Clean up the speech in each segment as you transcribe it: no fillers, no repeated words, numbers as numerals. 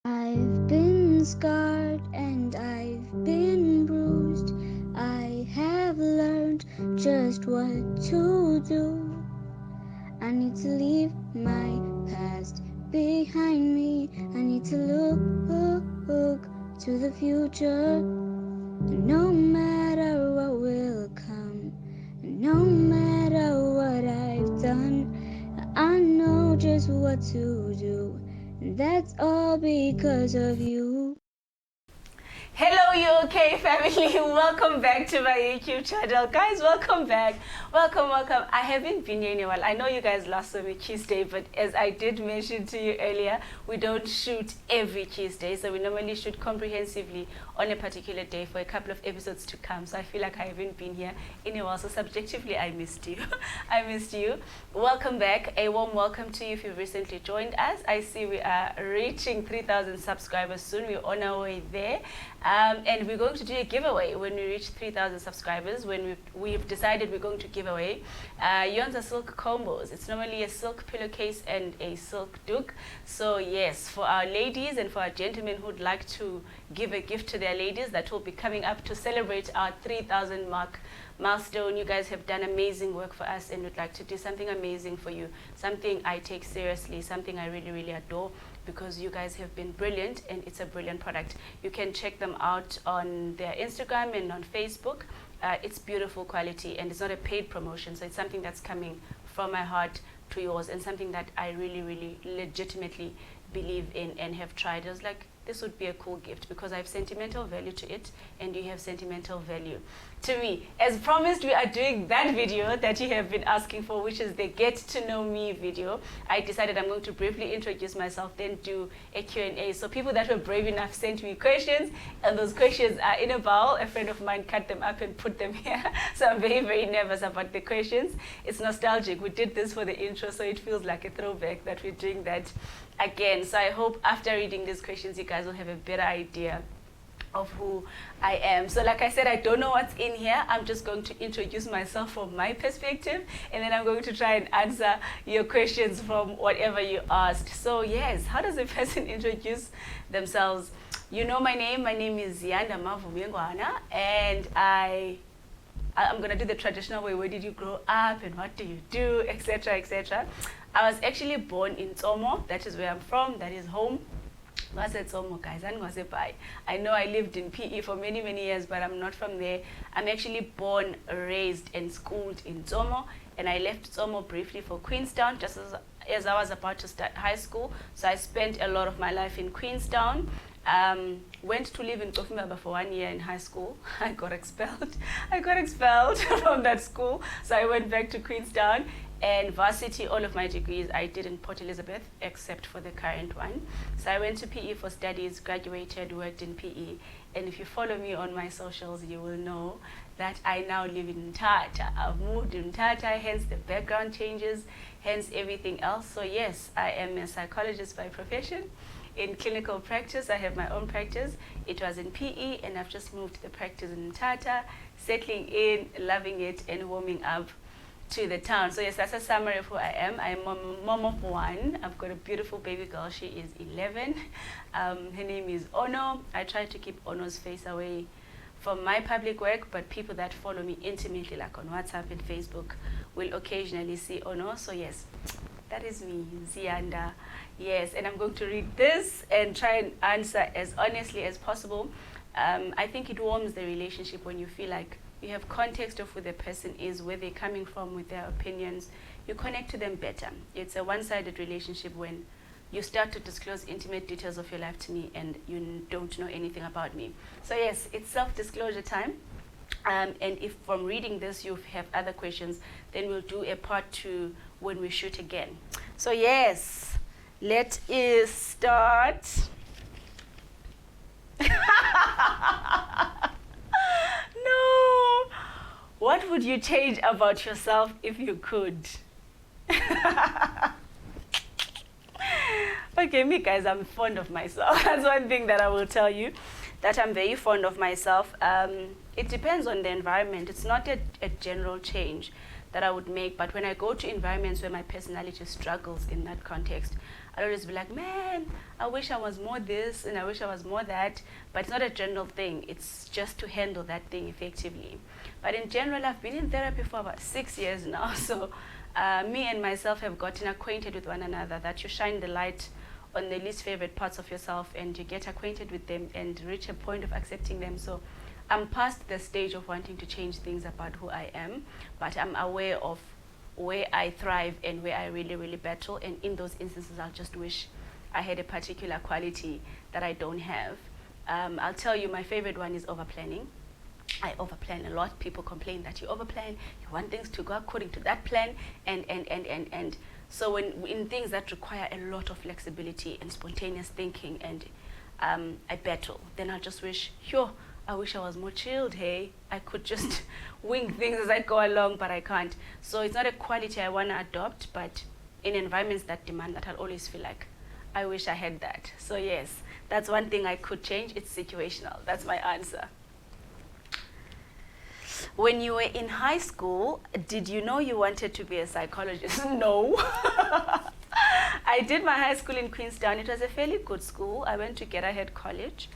I've been scarred and I've been bruised. I have learned just what to do. I need to leave my past behind me. I need to look to the future. No matter what will come, no matter what I've done, I know just what to do. And that's all because of you. Hello UK family, welcome back to my YouTube channel. Guys, welcome back. Welcome. I haven't been here in a while. I know you guys last saw me Tuesday, but as I did mention to you earlier, we don't shoot every Tuesday, so we normally shoot comprehensively on a particular day for a couple of episodes to come. So I feel like I haven't been here in a while, so subjectively I missed you. I missed you. Welcome back. A warm welcome to you if you've recently joined us. I see we are reaching 3,000 subscribers soon. We're on our way there. And we're going to do a giveaway when we reach 3,000 subscribers. When we've decided we're going to give away Yonza silk combos. It's normally a silk pillowcase and a silk doek. So yes, for our ladies and for our gentlemen who'd like to give a gift to their ladies, that will be coming up to celebrate our 3,000 milestone. You guys have done amazing work for us, and would like to do something amazing for you, something I take seriously, something I really adore, because you guys have been brilliant and it's a brilliant product. You can check them out on their Instagram and on Facebook. It's beautiful quality and it's not a paid promotion, so it's something that's coming from my heart to yours and something that I really legitimately believe in and have tried. I was like, this would be a cool gift because I have sentimental value to it and you have sentimental value to me. As promised, we are doing that video that you have been asking for, which is the Get to Know Me video. I decided I'm going to briefly introduce myself, then do a Q&A. So people that were brave enough sent me questions, and those questions are in a bowl. A friend of mine cut them up and put them here. So I'm very nervous about the questions. It's nostalgic. We did this for the intro, so it feels like a throwback that we're doing that again. So I hope after reading these questions, you guys will have a better idea of who I am. So like I said, I don't know what's in here. I'm just going to introduce myself from my perspective, and then I'm going to try and answer your questions from whatever you asked. So yes, how does a person introduce themselves? You know my name. My name is Ms Z Mavumengwana, and I'm going to do the traditional way. Where did you grow up and what do you do, etc. I was actually born in Tsomo. That is where I'm from. That is home. Guys, I know I lived in PE for many years, but I'm not from there. I'm actually born, raised, and schooled in Tsomo, and I left Tsomo briefly for Queenstown just as I was about to start high school. So I spent a lot of my life in Queenstown. Went to live in Kofimbaba for 1 year in high school. I got expelled from that school, so I went back to Queenstown. And varsity, all of my degrees I did in Port Elizabeth, except for the current one. So I went to PE for studies, graduated, worked in PE. And if you follow me on my socials, you will know that I now live in Mthatha. I've moved in Mthatha, hence the background changes, hence everything else. So yes, I am a psychologist by profession. In clinical practice, I have my own practice. It was in PE, and I've just moved the practice in Mthatha, settling in, loving it, and warming up to the town. So yes, that's a summary of who I am. I'm a mom of one. I've got a beautiful baby girl. She is 11. Her name is Ono. I try to keep Ono's face away from my public work, but people that follow me intimately, like on WhatsApp and Facebook, will occasionally see Ono. So yes, that is me, Zianda. Yes, and I'm going to read this and try and answer as honestly as possible. I think it warms the relationship when you feel like you have context of who the person is, where they're coming from with their opinions. You connect to them better. It's a one-sided relationship when you start to disclose intimate details of your life to me and you don't know anything about me. So yes, it's self-disclosure time. And if from reading this you have other questions, then we'll do a part 2 when we shoot again. So yes, let us start. No! What would you change about yourself if you could? Okay, me guys, I'm fond of myself. That's one thing that I will tell you, that I'm very fond of myself. It depends on the environment. It's not a general change that I would make, but when I go to environments where my personality struggles in that context, I'll always be like, man, I wish I was more this and I wish I was more that. But it's not a general thing. It's just to handle that thing effectively. But in general, I've been in therapy for about 6 years now. So me and myself have gotten acquainted with one another, that you shine the light on the least favorite parts of yourself and you get acquainted with them and reach a point of accepting them. So I'm past the stage of wanting to change things about who I am, but I'm aware of where I thrive and where I really, really battle. And in those instances, I'll just wish I had a particular quality that I don't have. I'll tell you, my favorite one is over-planning. I overplan a lot. People complain that you overplan, you want things to go according to that plan, and so when in things that require a lot of flexibility and spontaneous thinking, and I battle, then I just wish, I wish I was more chilled, hey. I could just wing things as I go along, but I can't. So it's not a quality I want to adopt, but in environments that demand that, I'll always feel like, I wish I had that. So yes, that's one thing I could change. It's situational. That's my answer. When you were in high school, did you know you wanted to be a psychologist? No. I did my high school in Queenstown. It was a fairly good school. I went to Get Ahead College.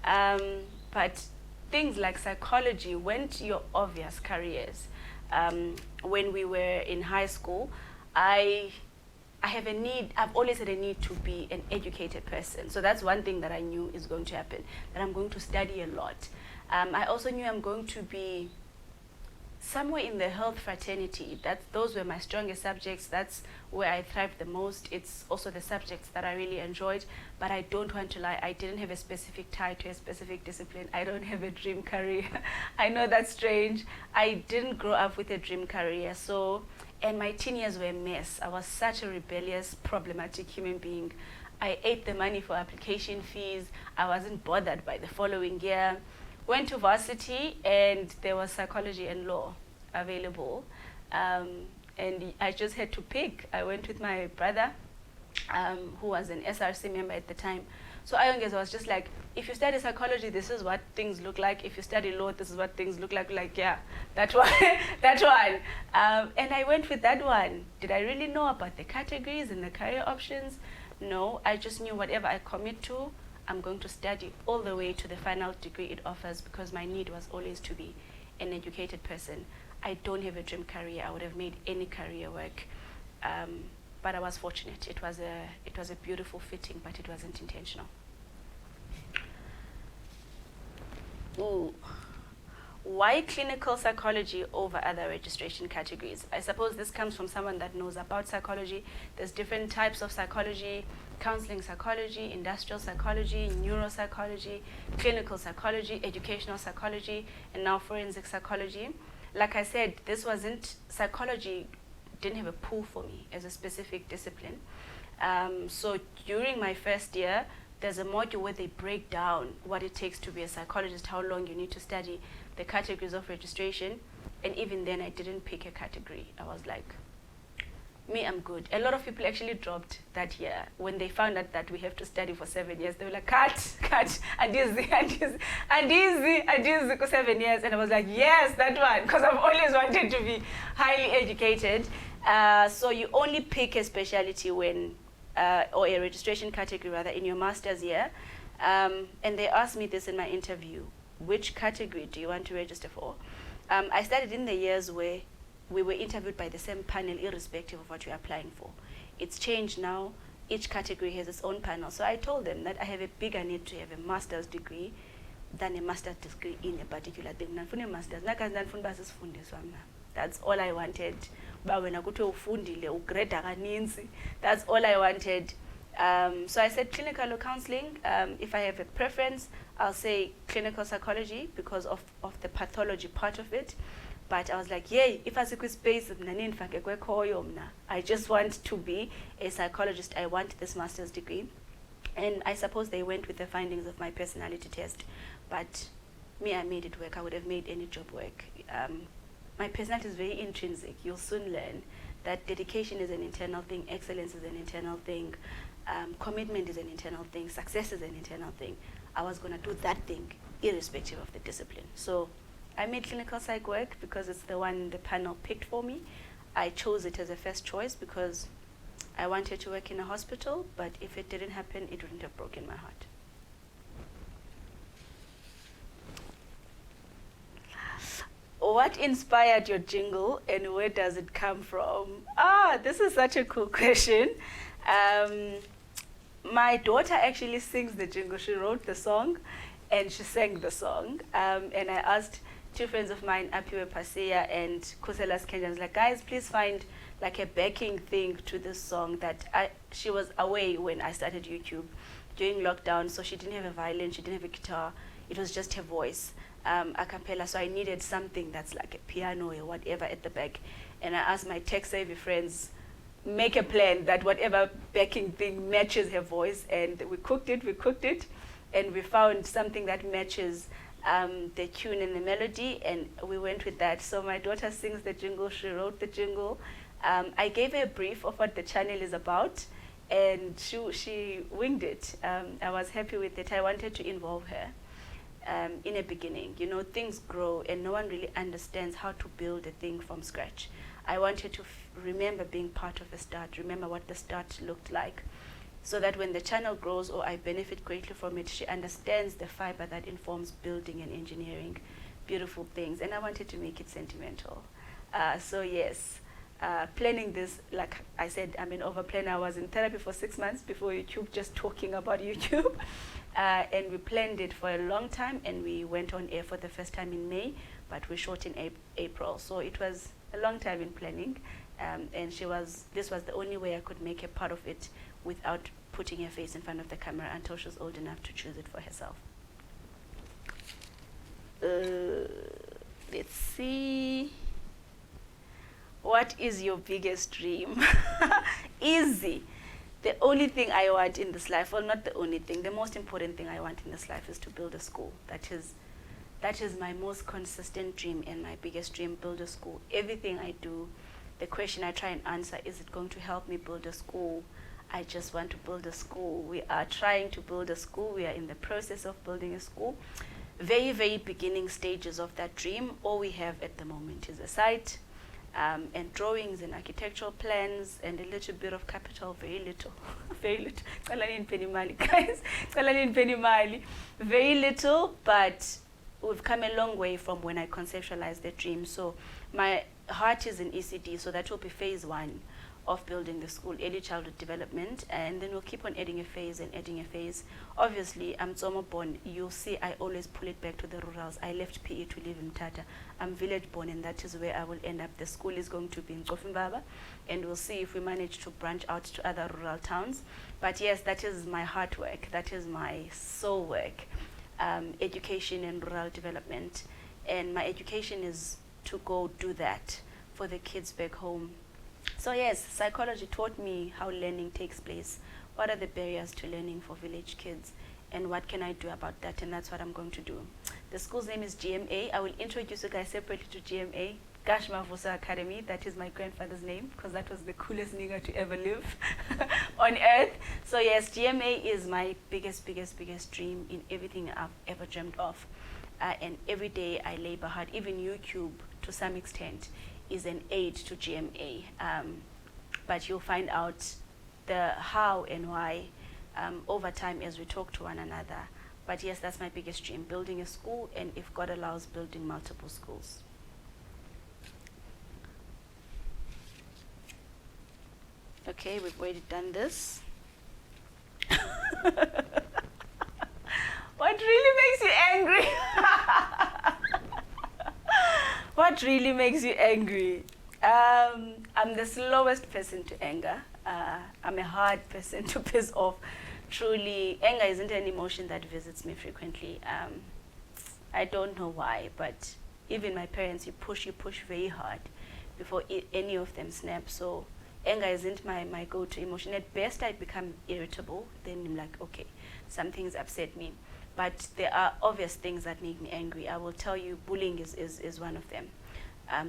But things like psychology weren't your obvious careers. When we were in high school, I've always had a need to be an educated person. So that's one thing that I knew is going to happen, that I'm going to study a lot. I also knew I'm going to be somewhere in the health fraternity. Those were my strongest subjects. That's where I thrived the most. It's also the subjects that I really enjoyed. But I don't want to lie, I didn't have a specific tie to a specific discipline. I don't have a dream career. I know that's strange. I didn't grow up with a dream career. And my teen years were a mess. I was such a rebellious, problematic human being. I ate the money for application fees. I wasn't bothered by the following year. Went to varsity, and there was psychology and law available. And I just had to pick. I went with my brother, who was an SRC member at the time. So I was just like, if you study psychology, this is what things look like. If you study law, this is what things look like. Like, yeah, that one. That one. And I went with that one. Did I really know about the categories and the career options? No, I just knew whatever I commit to, I'm going to study all the way to the final degree it offers, because my need was always to be an educated person. I don't have a dream career. I would have made any career work. But I was fortunate. It was a beautiful fitting, but it wasn't intentional. Ooh. Why clinical psychology over other registration categories? I suppose this comes from someone that knows about psychology. There's different types of psychology: counseling psychology, industrial psychology, neuropsychology, clinical psychology, educational psychology, and now forensic psychology. Like I said, psychology didn't have a pull for me as a specific discipline. So during my first year, there's a module where they break down what it takes to be a psychologist, how long you need to study, the categories of registration. And even then, I didn't pick a category. I was like, me, I'm good. A lot of people actually dropped that year when they found out that we have to study for 7 years. They were like, cut, and easy, 7 years. And I was like, yes, that one, because I've always wanted to be highly educated. So you only pick a specialty when, or a registration category rather, in your master's year. And they asked me this in my interview: which category do you want to register for? I studied in the years where we were interviewed by the same panel, irrespective of what you're applying for. It's changed now. Each category has its own panel. So I told them that I have a bigger need to have a master's degree than a master's degree in a particular thing. That's all I wanted. That's all I wanted. So I said clinical or counseling. If I have a preference, I'll say clinical psychology because of the pathology part of it. But I was like, yay, if I seek space, I just want to be a psychologist. I want this master's degree. And I suppose they went with the findings of my personality test. But me, I made it work. I would have made any job work. My personality is very intrinsic. You'll soon learn that dedication is an internal thing, excellence is an internal thing, commitment is an internal thing, success is an internal thing. I was going to do that thing irrespective of the discipline. So I made clinical psych work because it's the one the panel picked for me. I chose it as a first choice because I wanted to work in a hospital, but if it didn't happen, it wouldn't have broken my heart. What inspired your jingle and where does it come from? This is such a cool question. My daughter actually sings the jingle. She wrote the song and she sang the song. And I asked two friends of mine, Apiwe Pasia and Kuselas Kenya, I was like, guys, please find like a backing thing to this song that she was away when I started YouTube during lockdown, so she didn't have a violin, she didn't have a guitar, it was just her voice, a cappella, so I needed something that's like a piano or whatever at the back. And I asked my tech-savvy friends, make a plan that whatever backing thing matches her voice, and we cooked it, and we found something that matches the tune and the melody, and we went with that. So my daughter sings the jingle, she wrote the jingle. I gave her a brief of what the channel is about, and she winged it. I was happy with it. I wanted to involve her in the beginning. You know, things grow and no one really understands how to build a thing from scratch. I wanted to remember being part of a start, remember what the start looked like, so that when the channel grows or I benefit greatly from it, she understands the fiber that informs building and engineering beautiful things. And I wanted to make it sentimental. So yes, planning this, like I said, I'm an over planner. I was in therapy for 6 months before YouTube, just talking about YouTube. And we planned it for a long time, and we went on air for the first time in May, but we shot in April. So it was a long time in planning. And this was the only way I could make a part of it without putting her face in front of the camera until she was old enough to choose it for herself. Let's see. What is your biggest dream? Easy. The only thing I want in this life, well, not the only thing, the most important thing I want in this life is to build a school. That is my most consistent dream and my biggest dream, build a school. Everything I do, the question I try and answer, is it going to help me build a school? I just want to build a school. We are trying to build a school. We are in the process of building a school. Very, very beginning stages of that dream. All we have at the moment is a site, and drawings and architectural plans and a little bit of capital, very little, very little. Guys, very little, but we've come a long way from when I conceptualized the dream. So my heart is in ECD, so that will be phase 1 of building the school, early childhood development, and then we'll keep on adding a phase and adding a phase. Obviously, I'm Tsomo born. You'll see I always pull it back to the rurals. I left PE to live in Mthatha. I'm village born, and that is where I will end up. The school is going to be in Kofimbaba, and we'll see if we manage to branch out to other rural towns. But yes, that is my heart work. That is my soul work, education and rural development. And my education is to go do that for the kids back home. So yes, psychology taught me how learning takes place. What are the barriers to learning for village kids? And what can I do about that? And that's what I'm going to do. The school's name is GMA. I will introduce you guys separately to GMA. Gash Mavusa Academy. That is my grandfather's name, because that was the coolest nigger to ever live on earth. So yes, GMA is my biggest dream in everything I've ever dreamt of. And every day I labor hard. Even YouTube, to some extent, is an aid to GMA, but you'll find out the how and why over time as we talk to one another. But yes, that's my biggest dream, building a school, and if God allows, building multiple schools. Okay, we've already done this. What really makes you angry? What really makes you angry? I'm the slowest person to anger. I'm a hard person to piss off. Truly, anger isn't an emotion that visits me frequently. I don't know why, but even my parents, you push very hard before any of them snap. So anger isn't my go-to emotion. At best, I become irritable. Then I'm like, okay, something's upset me. But there are obvious things that make me angry. I will tell you, bullying is one of them.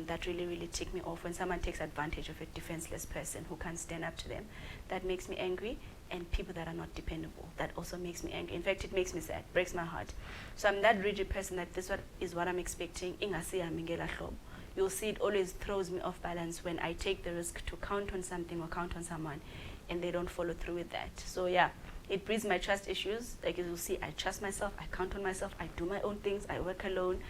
That really tick me off. When someone takes advantage of a defenseless person who can't stand up to them, that makes me angry. And people that are not dependable, that also makes me angry. In fact, it makes me sad, breaks my heart. So I'm that rigid person that this is what I'm expecting. You'll see it always throws me off balance when I take the risk to count on something or count on someone, and they don't follow through with that. So yeah, it breeds my trust issues. Like you'll see, I trust myself, I count on myself, I do my own things, I work alone.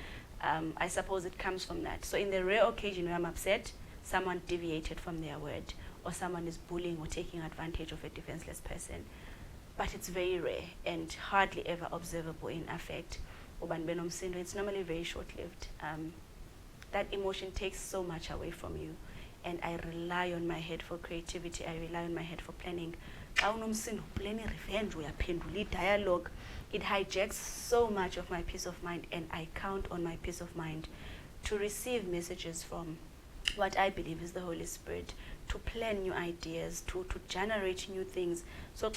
I suppose it comes from that. So in the rare occasion where I'm upset, someone deviated from their word, or someone is bullying or taking advantage of a defenseless person. But it's very rare and hardly ever observable in affect. It's normally very short-lived. That emotion takes so much away from you, and I rely on my head for creativity. I rely on my head for planning. Planning revenge, we are dialogue. It hijacks so much of my peace of mind, and I count on my peace of mind to receive messages from what I believe is the Holy Spirit, to plan new ideas, to generate new things. So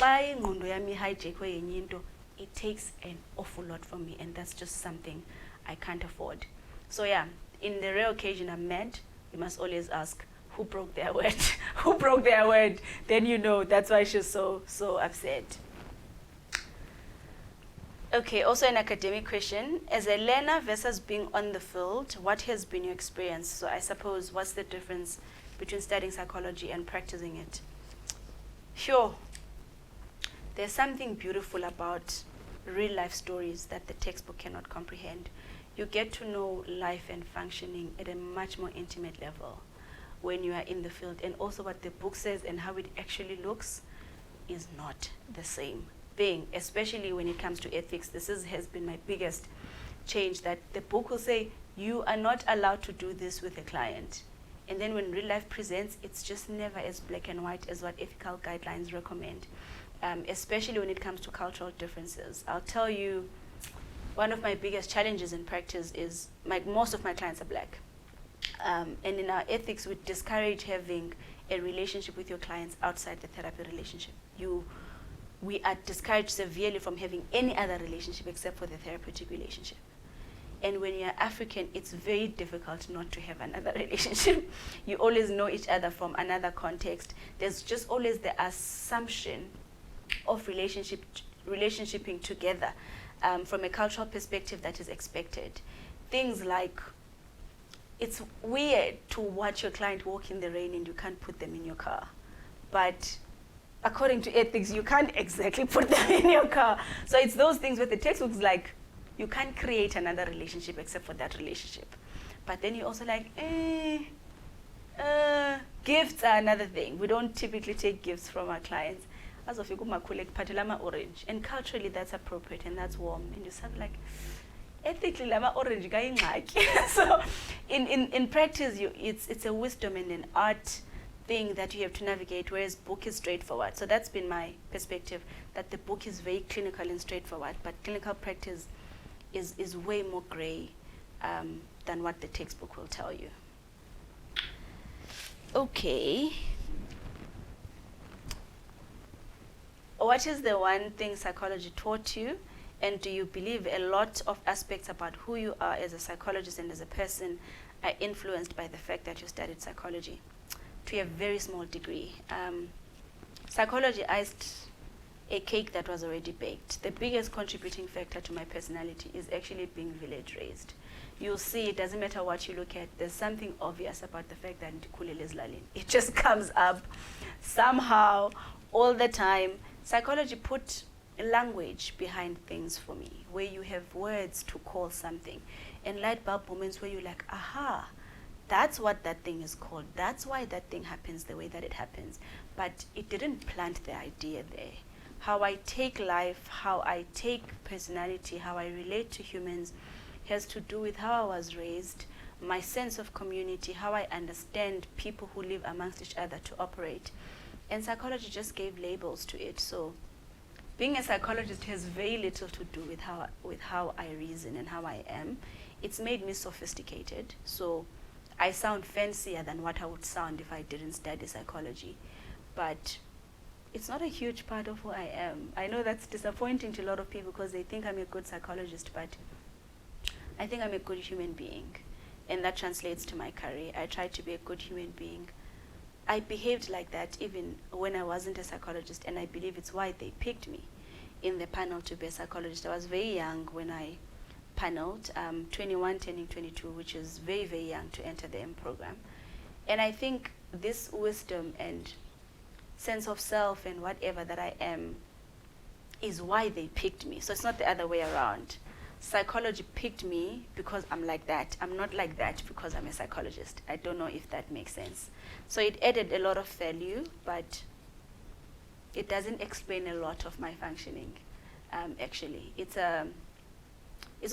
it takes an awful lot from me, and that's just something I can't afford. So yeah, in the rare occasion I'm mad, you must always ask, who broke their word? Who broke their word? Then you know that's why she's so upset. Okay, also an academic question. As a learner versus being on the field, what has been your experience? So I suppose, what's the difference between studying psychology and practicing it? Sure. There's something beautiful about real life stories that the textbook cannot comprehend. You get to know life and functioning at a much more intimate level when you are in the field. And also what the book says and how it actually looks is not the same thing, especially when it comes to ethics. This has been my biggest change, that the book will say, you are not allowed to do this with a client. And then when real life presents, it's just never as black and white as what ethical guidelines recommend, especially when it comes to cultural differences. I'll tell you, one of my biggest challenges in practice is most of my clients are black. And in our ethics, we discourage having a relationship with your clients outside the therapy relationship. We are discouraged severely from having any other relationship except for the therapeutic relationship. And when you're African, it's very difficult not to have another relationship. You always know each other from another context. There's just always the assumption of relationshiping together from a cultural perspective that is expected. Things like, it's weird to watch your client walk in the rain and you can't put them in your car. But according to ethics, you can't exactly put them in your car. So it's those things where the textbook is like, you can't create another relationship except for that relationship. But then you're also like, gifts are another thing. We don't typically take gifts from our clients. As of orange. And culturally, that's appropriate and that's warm. And you sound like, ethically, lama orange. So in practice, it's a wisdom and an art thing that you have to navigate, whereas book is straightforward. So that's been my perspective, that the book is very clinical and straightforward, but clinical practice is way more gray than what the textbook will tell you. Okay. What is the one thing psychology taught you, and do you believe a lot of aspects about who you are as a psychologist and as a person are influenced by the fact that you studied psychology? To a very small degree. Psychology iced a cake that was already baked. The biggest contributing factor to my personality is actually being village raised. You'll see, it doesn't matter what you look at, there's something obvious about the fact that it just comes up somehow all the time. Psychology put language behind things for me, where you have words to call something, and light bulb moments where you're like, aha, that's what that thing is called. That's why that thing happens the way that it happens. But it didn't plant the idea there. How I take life, how I take personality, how I relate to humans has to do with how I was raised, my sense of community, how I understand people who live amongst each other to operate. And psychology just gave labels to it. So being a psychologist has very little to do with how I reason and how I am. It's made me sophisticated. So I sound fancier than what I would sound if I didn't study psychology. But it's not a huge part of who I am. I know that's disappointing to a lot of people because they think I'm a good psychologist, but I think I'm a good human being. And that translates to my career. I try to be a good human being. I behaved like that even when I wasn't a psychologist, and I believe it's why they picked me in the panel to be a psychologist. I was very young when I paneled, 21 turning 22, which is very, very young to enter the M program. And I think this wisdom and sense of self and whatever that I am is why they picked me. So it's not the other way around. Psychology picked me because I'm like that. I'm not like that because I'm a psychologist. I don't know if that makes sense. So it added a lot of value, but it doesn't explain a lot of my functioning. Actually, it's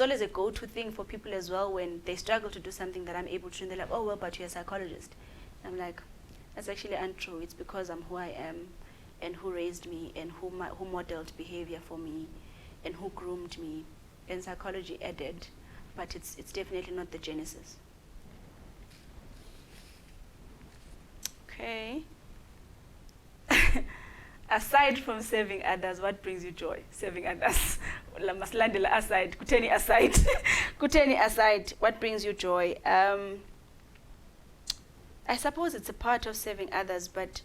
always a go-to thing for people as well when they struggle to do something that I'm able to do. And they're like, oh well, but you're a psychologist. And I'm like, that's actually untrue. It's because I'm who I am, and who raised me, and who modeled behavior for me, and who groomed me. And psychology added, but it's definitely not the genesis. Okay. Aside from serving others, what brings you joy? Serving others. Maslandela aside, Kuteni aside. Kuteni aside, what brings you joy? I suppose it's a part of serving others, but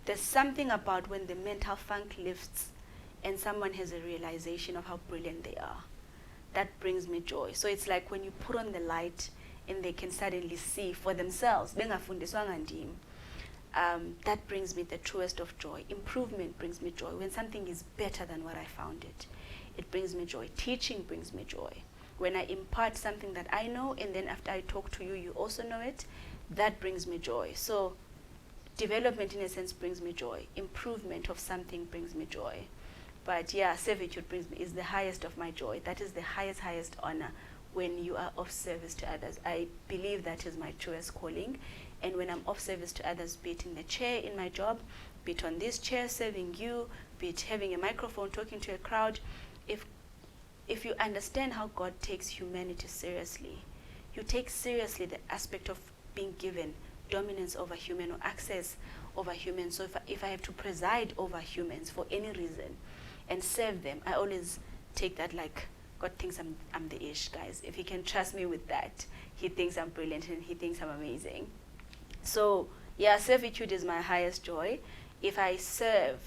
there's something about when the mental funk lifts and someone has a realization of how brilliant they are. That brings me joy. So it's like when you put on the light and they can suddenly see for themselves. That brings me the truest of joy. Improvement brings me joy. When something is better than what I found it, it brings me joy. Teaching brings me joy. When I impart something that I know and then after I talk to you, you also know it, that brings me joy. So development in a sense brings me joy. Improvement of something brings me joy. But yeah, servitude is the highest of my joy. That is the highest honor when you are of service to others. I believe that is my truest calling. And when I'm of service to others, be it in the chair in my job, be it on this chair serving you, be it having a microphone talking to a crowd, if you understand how God takes humanity seriously, you take seriously the aspect of being given dominance over human or access over humans. So if I have to preside over humans for any reason and serve them, I always take that like, God thinks I'm the ish, guys. If he can trust me with that, he thinks I'm brilliant and he thinks I'm amazing. So yeah, servitude is my highest joy. If I serve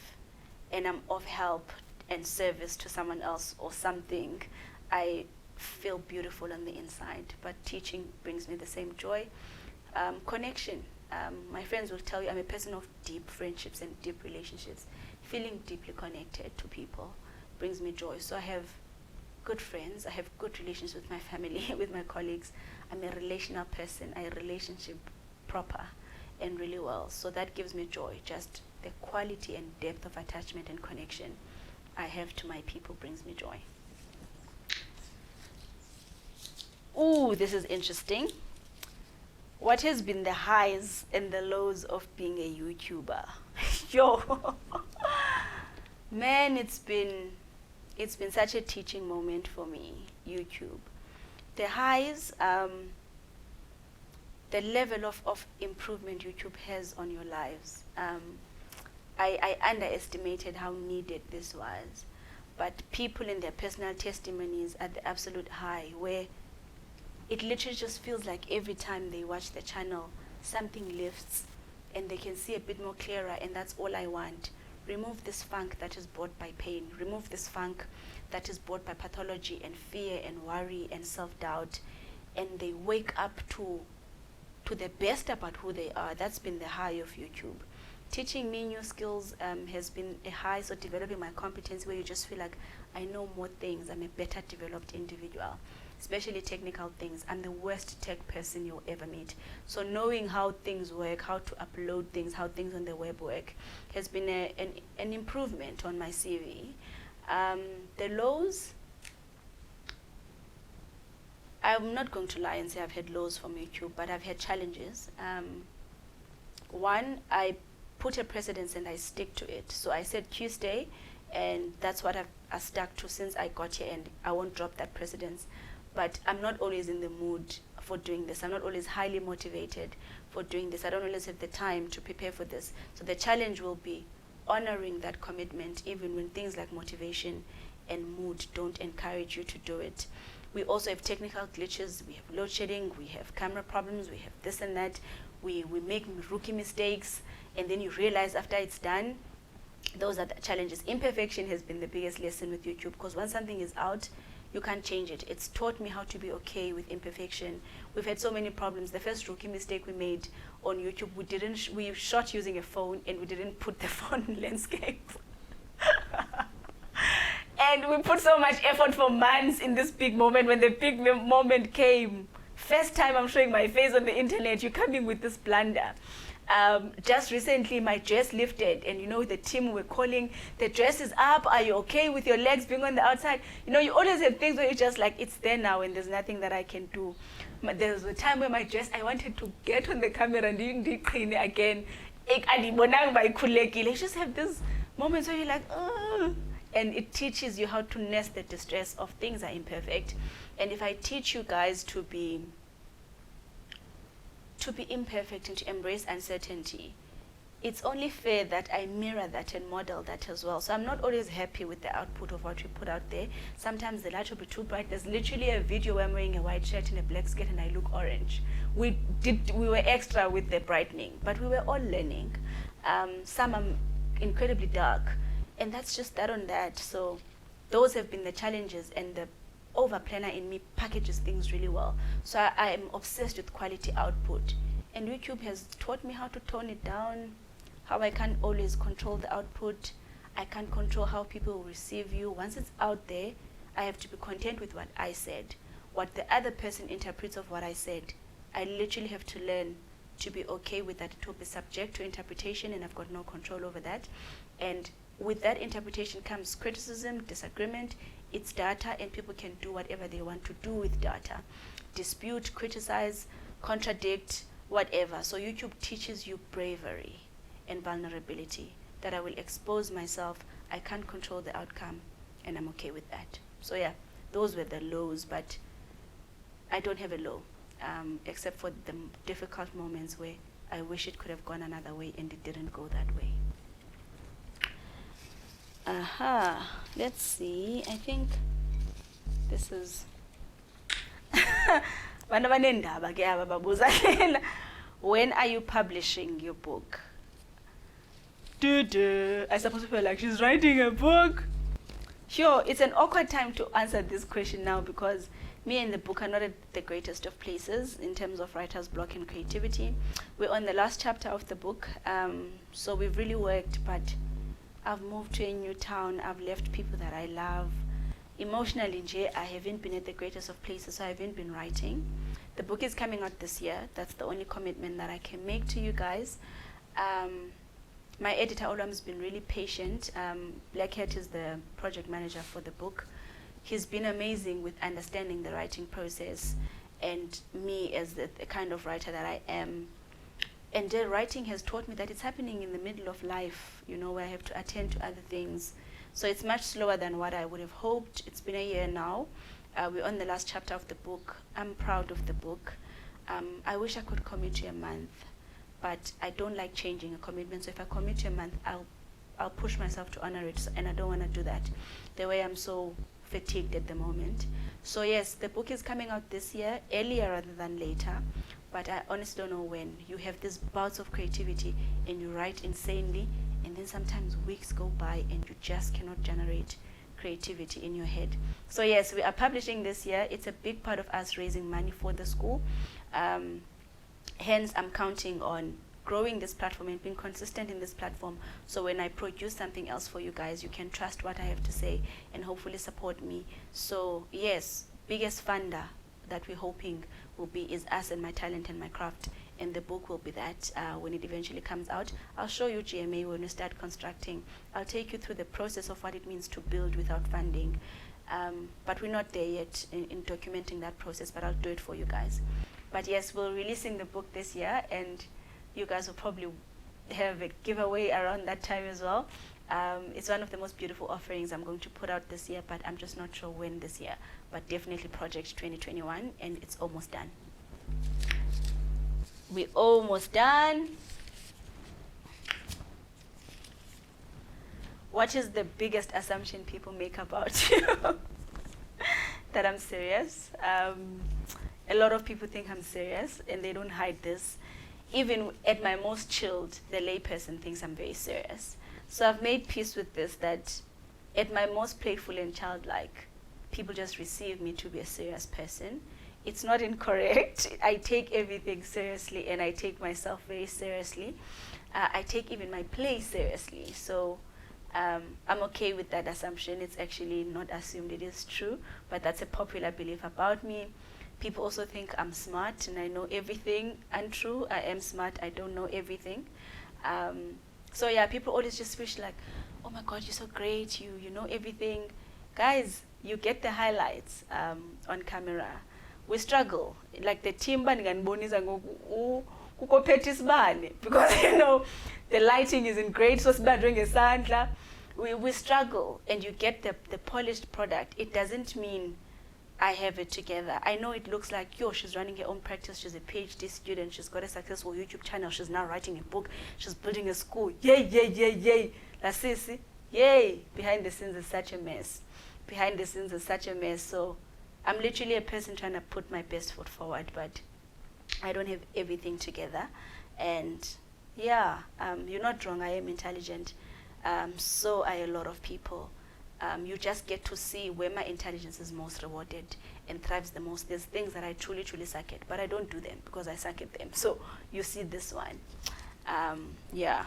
and I'm of help and service to someone else or something, I feel beautiful on the inside. But teaching brings me the same joy. Connection. My friends will tell you I'm a person of deep friendships and deep relationships. Feeling deeply connected to people brings me joy. So I have good friends. I have good relations with my family, with my colleagues. I'm a relational person. I relationship proper and really well. So that gives me joy. Just the quality and depth of attachment and connection I have to my people brings me joy. Ooh, this is interesting. What has been the highs and the lows of being a YouTuber? Yo, man, it's been such a teaching moment for me, YouTube. The highs, the level of improvement YouTube has on your lives. I underestimated how needed this was. But people in their personal testimonies at the absolute high, where it literally just feels like every time they watch the channel, something lifts and they can see a bit more clearer, and that's all I want. Remove this funk that is brought by pain. Remove this funk that is brought by pathology and fear and worry and self-doubt. And they wake up to the best about who they are. That's been the high of YouTube. Teaching me new skills has been a high, so developing my competence where you just feel like I know more things. I'm a better developed individual, especially technical things. I'm the worst tech person you'll ever meet. So knowing how things work, how to upload things, how things on the web work has been an improvement on my CV. The lows, I'm not going to lie and say I've had lows from YouTube, but I've had challenges. One, I put a precedence and I stick to it. So I said Tuesday, and that's what I've stuck to since I got here, and I won't drop that precedence. But I'm not always in the mood for doing this. I'm not always highly motivated for doing this. I don't always have the time to prepare for this. So the challenge will be honoring that commitment, even when things like motivation and mood don't encourage you to do it. We also have technical glitches. We have load shedding. We have camera problems. We have this and that. We make rookie mistakes, and then you realize after it's done. Those are the challenges. Imperfection has been the biggest lesson with YouTube, because once something is out, you can't change it. It's taught me how to be okay with imperfection. We've had so many problems. The first rookie mistake we made on YouTube, we shot using a phone and we didn't put the phone landscape. And we put so much effort for months in this big moment. When the big moment came, first time I'm showing my face on the internet, you're coming with this blunder. Just recently, my dress lifted, and the team were calling, the dress is up, are you okay with your legs being on the outside? You always have things where you're just like, it's there now, and there's nothing that I can do. There was a time where my dress, I wanted to get on the camera and didn't clean it again. You just have these moments where you're like, oh. And it teaches you how to nest the distress of things are imperfect. And if I teach you guys to be imperfect and to embrace uncertainty, it's only fair that I mirror that and model that as well. So I'm not always happy with the output of what we put out there. Sometimes the light will be too bright. There's literally a video where I'm wearing a white shirt and a black skirt and I look orange. We were extra with the brightening, but we were all learning. Some are incredibly dark, and that's just that on that. So those have been the challenges, and the over planner in me packages things really well. So I am obsessed with quality output, and YouTube has taught me how to tone it down, how I can't always control the output. I can't control how people will receive you. Once it's out there, I have to be content with what I said. What the other person interprets of what I said, I literally have to learn to be okay with that. It will be subject to interpretation, and I've got no control over that. And with that interpretation comes criticism, disagreement. It's data, and people can do whatever they want to do with data. Dispute, criticize, contradict, whatever. So YouTube teaches you bravery and vulnerability, that I will expose myself. I can't control the outcome, and I'm okay with that. So yeah, those were the lows, but I don't have a low, except for the difficult moments where I wish it could have gone another way and it didn't go that way. Let's see. I think this is when are you publishing your book? I suppose people are like, she's writing a book. Sure, it's an awkward time to answer this question now, because me and the book are not at the greatest of places in terms of writer's block and creativity. We're on the last chapter of the book, so we've really worked, but I've moved to a new town. I've left people that I love. Emotionally, I haven't been at the greatest of places, so I haven't been writing. The book is coming out this year. That's the only commitment that I can make to you guys. My editor, Olam, has been really patient. Blackhead is the project manager for the book. He's been amazing with understanding the writing process and me as the kind of writer that I am. And the writing has taught me that it's happening in the middle of life, where I have to attend to other things. So it's much slower than what I would have hoped. It's been a year now. We're on the last chapter of the book. I'm proud of the book. I wish I could commit to a month, but I don't like changing a commitment. So if I commit to a month, I'll push myself to honor it, and I don't want to do that the way I'm so fatigued at the moment. So yes, the book is coming out this year, earlier rather than later, but I honestly don't know when. You have these bouts of creativity and you write insanely, and then sometimes weeks go by and you just cannot generate creativity in your head. So yes, we are publishing this year. It's a big part of us raising money for the school. Hence, I'm counting on growing this platform and being consistent in this platform, so when I produce something else for you guys, you can trust what I have to say and hopefully support me. So yes, biggest funder that we're hoping will be is us and my talent and my craft, and the book will be that. When it eventually comes out, I'll show you GMA when we start constructing. I'll take you through the process of what it means to build without funding, but we're not there yet in documenting that process, but I'll do it for you guys. But yes, we're releasing the book this year, and you guys will probably have a giveaway around that time as well. It's one of the most beautiful offerings I'm going to put out this year, but I'm just not sure when this year, but definitely Project 2021, and it's almost done. We're almost done. What is the biggest assumption people make about you? That I'm serious. A lot of people think I'm serious, and they don't hide this. Even at my most chilled, the layperson thinks I'm very serious. So I've made peace with this, that at my most playful and childlike, people just receive me to be a serious person. It's not incorrect. I take everything seriously, and I take myself very seriously. I take even my play seriously. So I'm okay with that assumption. It's actually not assumed, it is true, but that's a popular belief about me. People also think I'm smart and I know everything. Untrue, I am smart, I don't know everything. So yeah, people always just wish like, oh my God, you're so great, you know everything. Guys, you get the highlights on camera. We struggle. Like the team because you know the lighting isn't great, so we struggle, and you get the polished product. It doesn't mean I have it together. I know it looks like, yo, she's running her own practice, she's a PhD student, she's got a successful YouTube channel, she's now writing a book, she's building a school. Yay, yay, yay, yay. Lasisi, yay. Behind the scenes is such a mess. Behind the scenes is such a mess. So I'm literally a person trying to put my best foot forward, but I don't have everything together. And yeah, you're not wrong, I am intelligent. So are a lot of people. You just get to see where my intelligence is most rewarded and thrives the most. There's things that I truly, truly suck at, but I don't do them because I suck at them. So you see this one. Yeah.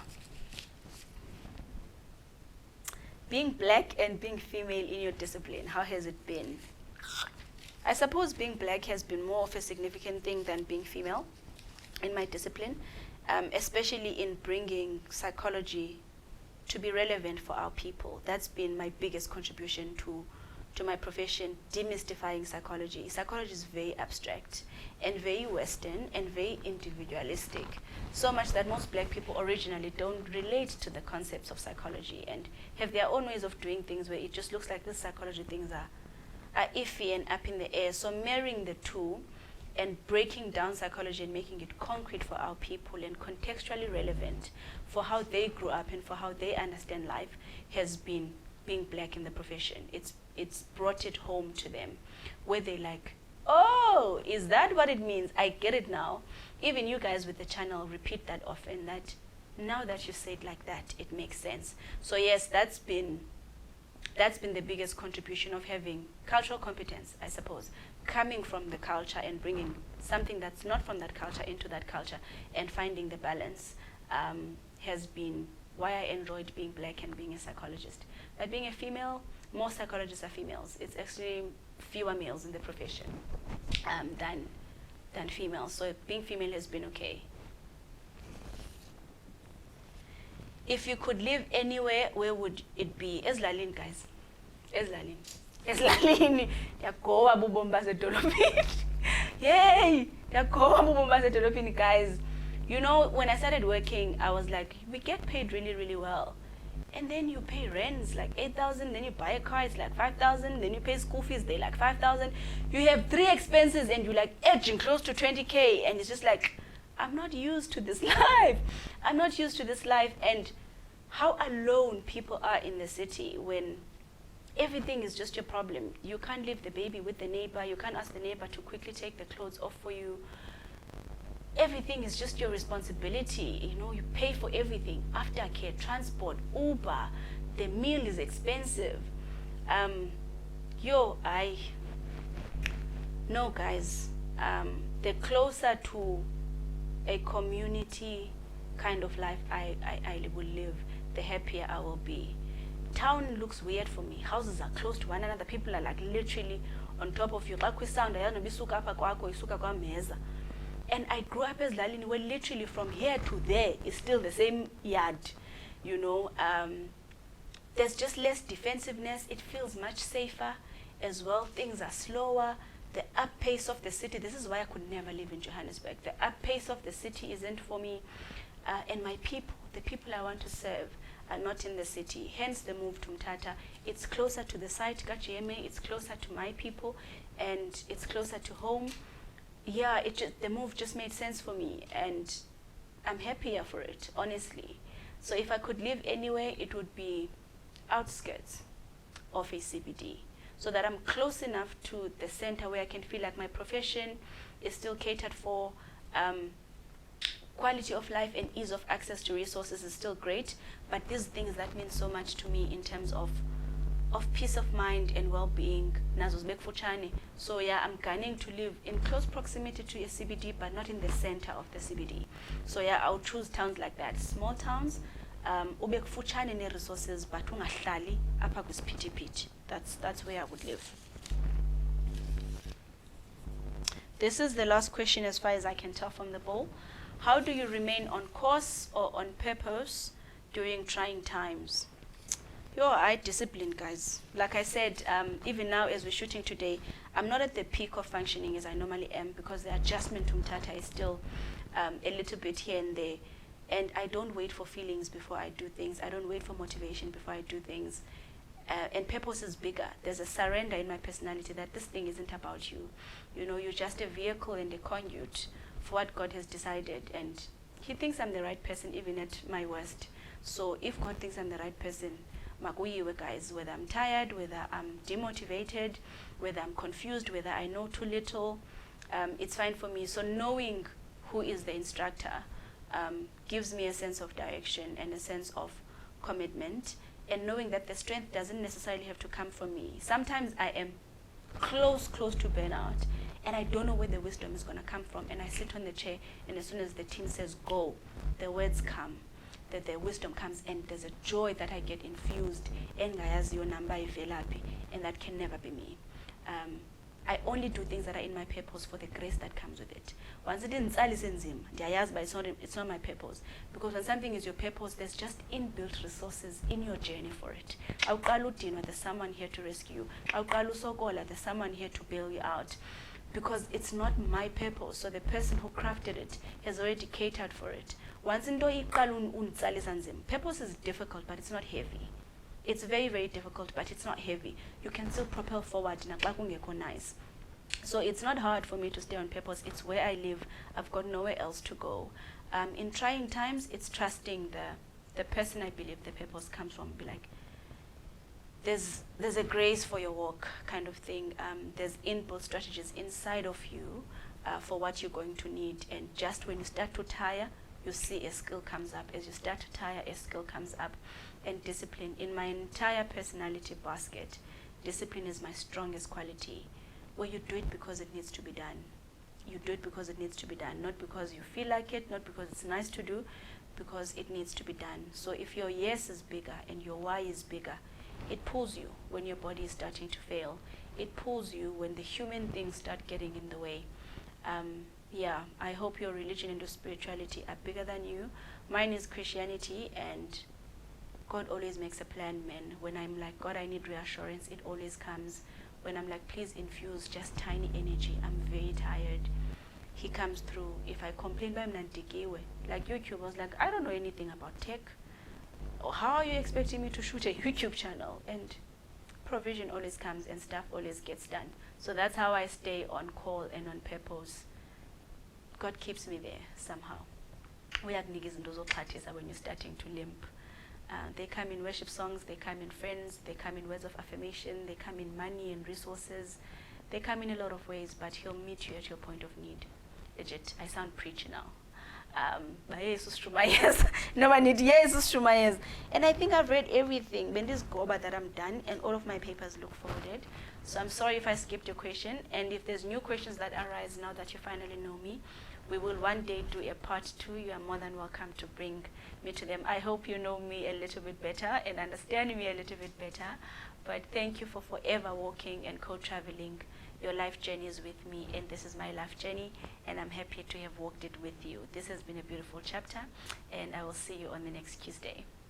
Being black and being female in your discipline, how has it been? I suppose being black has been more of a significant thing than being female in my discipline, especially in bringing psychology to be relevant for our people. That's been my biggest contribution to my profession, demystifying psychology. Psychology is very abstract and very Western and very individualistic, so much that most black people originally don't relate to the concepts of psychology and have their own ways of doing things where it just looks like these psychology things are iffy and up in the air. So marrying the two and breaking down psychology and making it concrete for our people and contextually relevant for how they grew up and for how they understand life has been being black in the profession. It's brought it home to them, where they like, oh, is that what it means? I get it now. Even you guys with the channel repeat that often, that now that you say it like that, it makes sense. So yes, that's been the biggest contribution of having cultural competence, I suppose, coming from the culture and bringing something that's not from that culture into that culture and finding the balance has been why I enjoyed being black and being a psychologist. But being a female, most psychologists are females. It's actually fewer males in the profession than females. So being female has been okay. If you could live anywhere, where would it be? Eslalini, guys. Eslalini. Eslalini. Yagowa bubombaze dolopini. Yay! Yagowa bubombaze dolopini, guys. You know, when I started working, I was like, we get paid really, really well. And then you pay rents like 8,000, then you buy a car, it's like 5,000, then you pay school fees, they like 5,000. You have 3 expenses and you're like edging close to 20K, and it's just like, I'm not used to this life. I'm not used to this life. And how alone people are in the city when everything is just your problem. You can't leave the baby with the neighbor. You can't ask the neighbor to quickly take the clothes off for you. Everything is just your responsibility. You know, you pay for everything. Aftercare, transport, Uber, the meal is expensive. No guys, the closer to a community kind of life I will live, the happier I will be. Town looks weird for me. Houses are close to one another. People are like literally on top of you. And I grew up as Lalini, where literally from here to there is still the same yard. You know, there's just less defensiveness. It feels much safer as well. Things are slower. The up pace of the city, this is why I could never live in Johannesburg. The up pace of the city isn't for me. And my people, the people I want to serve, are not in the city. Hence the move to Mthatha. It's closer to the site, Gacheme. It's closer to my people, and it's closer to home. Yeah, the move just made sense for me, and I'm happier for it, honestly. So if I could live anywhere, it would be outskirts of a CBD, so that I'm close enough to the center where I can feel like my profession is still catered for. Quality of life and ease of access to resources is still great, but these things that mean so much to me in terms of of peace of mind and well-being. Nazo zibe kufutshane. So yeah, I'm gunning to live in close proximity to a CBD, but not in the center of the CBD. So yeah, I'll choose towns like that, small towns. Ube kufutshane ne-resources, but ungahlali apha kwisiphithi-phithi. That's where I would live. This is the last question as far as I can tell from the poll. How do you remain on course or on purpose during trying times? I disciplined, guys. Like I said, even now as we're shooting today, I'm not at the peak of functioning as I normally am, because the adjustment to Mtata is still a little bit here and there. And I don't wait for feelings before I do things. I don't wait for motivation before I do things. And purpose is bigger. There's a surrender in my personality that this thing isn't about you. You're just a vehicle and a conduit for what God has decided. And He thinks I'm the right person even at my worst. So if God thinks I'm the right person, makuyiwe, guys, whether I'm tired, whether I'm demotivated, whether I'm confused, whether I know too little, it's fine for me. So knowing who is the instructor gives me a sense of direction and a sense of commitment, and knowing that the strength doesn't necessarily have to come from me. Sometimes I am close to burnout, and I don't know where the wisdom is going to come from, and I sit on the chair, and as soon as the team says go, the words come, that the wisdom comes, and there's a joy that I get infused, and that can never be me. I only do things that are in my purpose for the grace that comes with it. Once it didn't it's not my purpose. Because when something is your purpose, there's just inbuilt resources in your journey for it. There's someone here to rescue you. There's someone here to bail you out. Because it's not my purpose. So the person who crafted it has already catered for it. Once purpose is difficult, but it's not heavy. It's very, very difficult, but it's not heavy. You can still propel forward. Nice. So it's not hard for me to stay on purpose. It's where I live. I've got nowhere else to go. In trying times, it's trusting the person I believe the purpose comes from. Be like, there's a grace for your walk kind of thing. There's inbuilt strategies inside of you for what you're going to need. And just when you start to tire, you see a skill comes up. As you start to tire, a skill comes up. And discipline. In my entire personality basket, discipline is my strongest quality. Where you do it because it needs to be done. You do it because it needs to be done. Not because you feel like it, not because it's nice to do, because it needs to be done. So if your yes is bigger and your why is bigger, it pulls you when your body is starting to fail. It pulls you when the human things start getting in the way. I hope your religion and your spirituality are bigger than you. Mine is Christianity, and God always makes a plan, man. When I'm like, God, I need reassurance, it always comes. When I'm like, please infuse just tiny energy, I'm very tired, He comes through. If I complain by Mnantikiwe, like YouTube was like, I don't know anything about tech. Or how are you expecting me to shoot a YouTube channel? And provision always comes and stuff always gets done. So that's how I stay on call and on purpose. God keeps me there somehow. When you're starting to limp. They come in worship songs, they come in friends, they come in words of affirmation, they come in money and resources. They come in a lot of ways, but He'll meet you at your point of need. Legit, I sound preachy now. And I think I've read everything. When this goba that I'm done, and all of my papers look forwarded. So I'm sorry if I skipped your question, and if there's new questions that arise now that you finally know me, we will one day do a part 2. You are more than welcome to bring me to them. I hope you know me a little bit better and understand me a little bit better. But thank you for forever walking and co-traveling your life journeys with me. And this is my life journey, and I'm happy to have walked it with you. This has been a beautiful chapter, and I will see you on the next Tuesday.